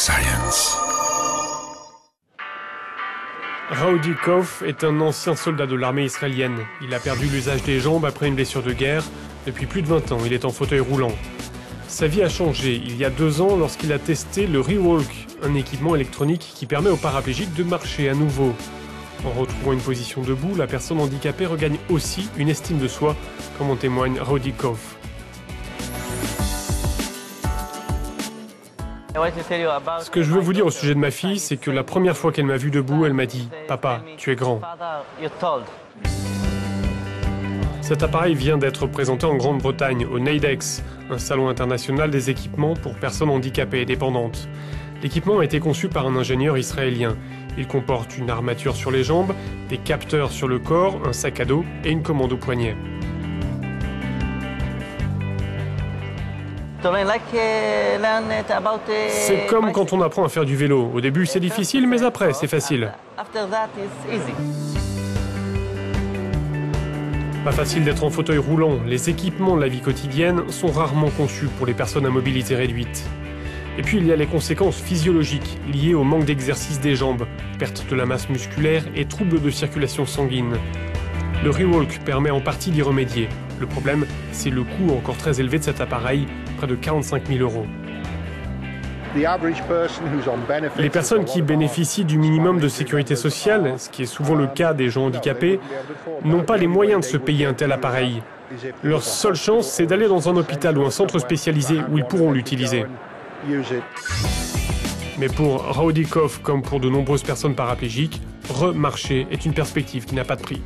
science. Rowdy Koff est un ancien soldat de l'armée israélienne. Il a perdu l'usage des jambes après une blessure de guerre. Depuis plus de 20 ans, il est en fauteuil roulant. Sa vie a changé il y a 2 ans lorsqu'il a testé le Rewalk, un équipement électronique qui permet aux paraplégiques de marcher à nouveau. En retrouvant une position debout, la personne handicapée regagne aussi une estime de soi, comme en témoigne Rowdy Koff. Ce que je veux vous dire au sujet de ma fille, c'est que la première fois qu'elle m'a vu debout, elle m'a dit « Papa, tu es grand ». Cet appareil vient d'être présenté en Grande-Bretagne, au NAIDEX, un salon international des équipements pour personnes handicapées et dépendantes. L'équipement a été conçu par un ingénieur israélien. Il comporte une armature sur les jambes, des capteurs sur le corps, un sac à dos et une commande au poignet. C'est comme quand on apprend à faire du vélo. Au début, c'est difficile, mais après, c'est facile. Pas facile d'être en fauteuil roulant. Les équipements de la vie quotidienne sont rarement conçus pour les personnes à mobilité réduite. Et puis, il y a les conséquences physiologiques liées au manque d'exercice des jambes, perte de la masse musculaire et troubles de circulation sanguine. Le Rewalk permet en partie d'y remédier. Le problème, c'est le coût encore très élevé de cet appareil, près de 45 000 €. Les personnes qui bénéficient du minimum de sécurité sociale, ce qui est souvent le cas des gens handicapés, n'ont pas les moyens de se payer un tel appareil. Leur seule chance, c'est d'aller dans un hôpital ou un centre spécialisé où ils pourront l'utiliser. Mais pour Rowdy Koff, comme pour de nombreuses personnes paraplégiques, remarcher est une perspective qui n'a pas de prix.